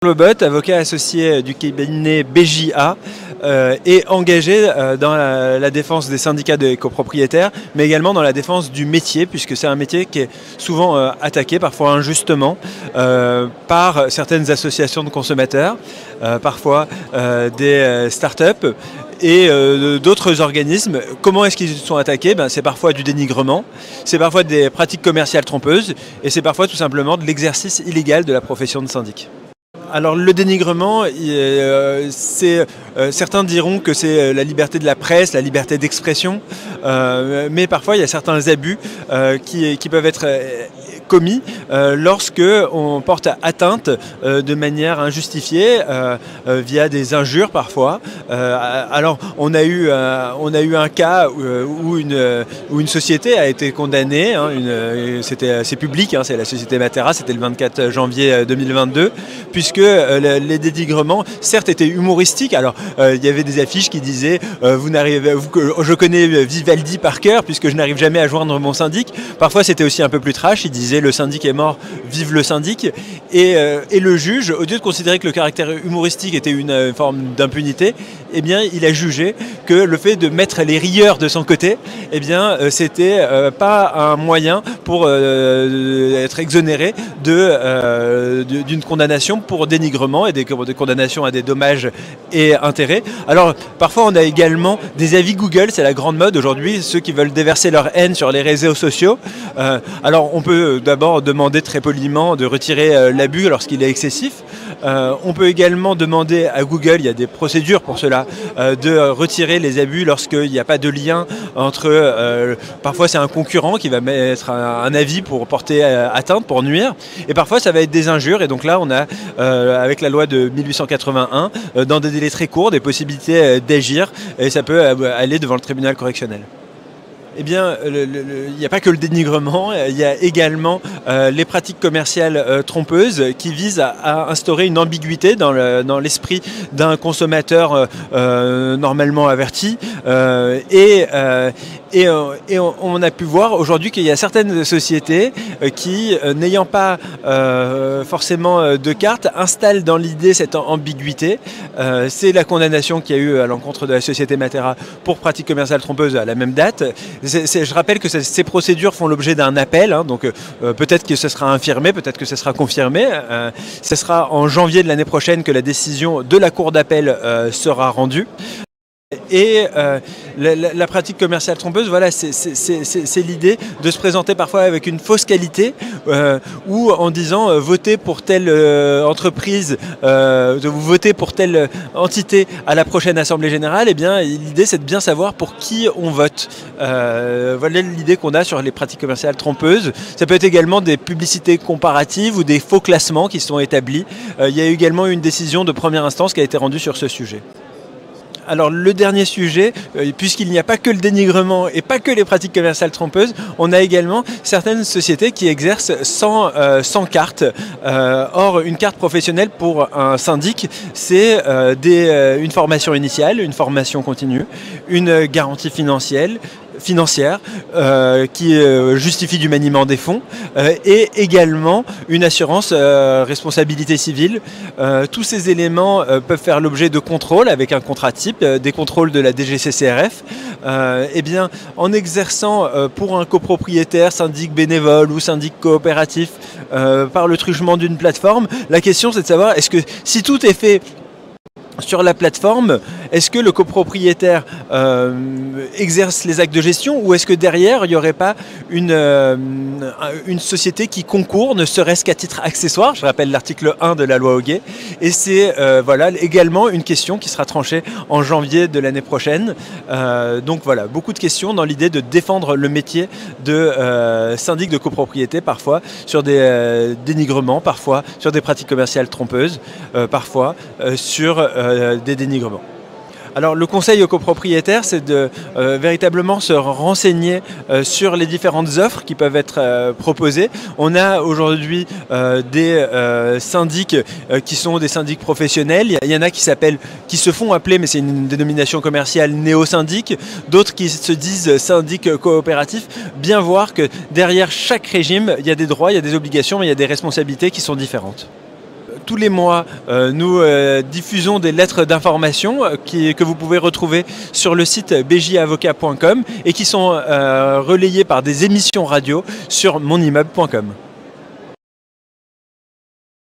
Lobot, avocat associé du cabinet BJA, est engagé dans la défense des syndicats de copropriétaires, mais également dans la défense du métier, puisque c'est un métier qui est souvent attaqué, parfois injustement, par certaines associations de consommateurs, parfois des start-up et d'autres organismes. Comment est-ce qu'ils sont attaqués? C'est parfois du dénigrement, c'est parfois des pratiques commerciales trompeuses, et c'est parfois tout simplement de l'exercice illégal de la profession de syndic. Alors le dénigrement, certains diront que c'est la liberté de la presse, la liberté d'expression, mais parfois il y a certains abus qui peuvent être commis lorsque on porte atteinte de manière injustifiée via des injures parfois. Alors on a eu un cas où une société a été condamnée, c'est public, c'est la société Matera, c'était le 24 janvier 2022, puisque les dénigrements certes étaient humoristiques. Alors il y avait des affiches qui disaient je connais Vivaldi par cœur puisque je n'arrive jamais à joindre mon syndic. Parfois c'était aussi un peu plus trash, ils disaient le syndic est mort, vive le syndic. Et le juge, au lieu de considérer que le caractère humoristique était une forme d'impunité, eh bien il a jugé que le fait de mettre les rieurs de son côté, eh bien c'était pas un moyen pour être exonéré d'une condamnation pour dénigrement et des condamnations à des dommages et intérêts. Alors parfois on a également des avis Google, c'est la grande mode aujourd'hui, ceux qui veulent déverser leur haine sur les réseaux sociaux. Alors on peut d'abord demander très poliment de retirer l'abus lorsqu'il est excessif. On peut également demander à Google, il y a des procédures pour cela, de retirer les abus lorsqu'il n'y a pas de lien entre... parfois c'est un concurrent qui va mettre un avis pour porter atteinte, pour nuire, et parfois ça va être des injures, et donc là on a, avec la loi de 1881, dans des délais très courts, des possibilités d'agir, et ça peut aller devant le tribunal correctionnel. Eh bien, il n'y a pas que le dénigrement, il y a également les pratiques commerciales trompeuses qui visent à instaurer une ambiguïté dans l'esprit d'un consommateur normalement averti. Et on a pu voir aujourd'hui qu'il y a certaines sociétés qui, n'ayant pas forcément de carte, installent dans l'idée cette ambiguïté. C'est la condamnation qu'il y a eu à l'encontre de la société Matera pour pratiques commerciales trompeuses à la même date. Je rappelle que ces procédures font l'objet d'un appel, donc peut-être que ce sera infirmé, peut-être que ce sera confirmé. Ce sera en janvier de l'année prochaine que la décision de la Cour d'appel sera rendue. Et la pratique commerciale trompeuse, voilà, c'est l'idée de se présenter parfois avec une fausse qualité ou en disant votez pour telle entreprise, votez pour telle entité à la prochaine Assemblée Générale. Eh bien, l'idée c'est de bien savoir pour qui on vote. Voilà l'idée qu'on a sur les pratiques commerciales trompeuses. Ça peut être également des publicités comparatives ou des faux classements qui sont établis. Il y a également une décision de première instance qui a été rendue sur ce sujet. Alors le dernier sujet, puisqu'il n'y a pas que le dénigrement et pas que les pratiques commerciales trompeuses, on a également certaines sociétés qui exercent sans carte. Or, une carte professionnelle pour un syndic, c'est une formation initiale, une formation continue, une garantie financière qui justifie du maniement des fonds et également une assurance responsabilité civile. Tous ces éléments peuvent faire l'objet de contrôles avec un contrat type, des contrôles de la DGCCRF. Eh bien, en exerçant pour un copropriétaire, syndic bénévole ou syndic coopératif par le truchement d'une plateforme, la question c'est de savoir est-ce que si tout est fait sur la plateforme, est-ce que le copropriétaire exerce les actes de gestion ou est-ce que derrière, il n'y aurait pas une société qui concourt, ne serait-ce qu'à titre accessoire? Je rappelle l'article 1 de la loi Hoguet. Et c'est voilà, également une question qui sera tranchée en janvier de l'année prochaine. Donc voilà, beaucoup de questions dans l'idée de défendre le métier de syndic de copropriété, parfois sur des dénigrements, parfois sur des pratiques commerciales trompeuses, parfois sur des dénigrements. Alors le conseil aux copropriétaires, c'est de véritablement se renseigner sur les différentes offres qui peuvent être proposées. On a aujourd'hui des syndics qui sont des syndics professionnels. Il y en a qui se font appeler, mais c'est une dénomination commerciale, néo-syndic. D'autres qui se disent syndics coopératifs. Bien voir que derrière chaque régime, il y a des droits, il y a des obligations, mais il y a des responsabilités qui sont différentes. tous les mois, nous diffusons des lettres d'information que vous pouvez retrouver sur le site bjavocat.com et qui sont relayées par des émissions radio sur monimmeuble.com.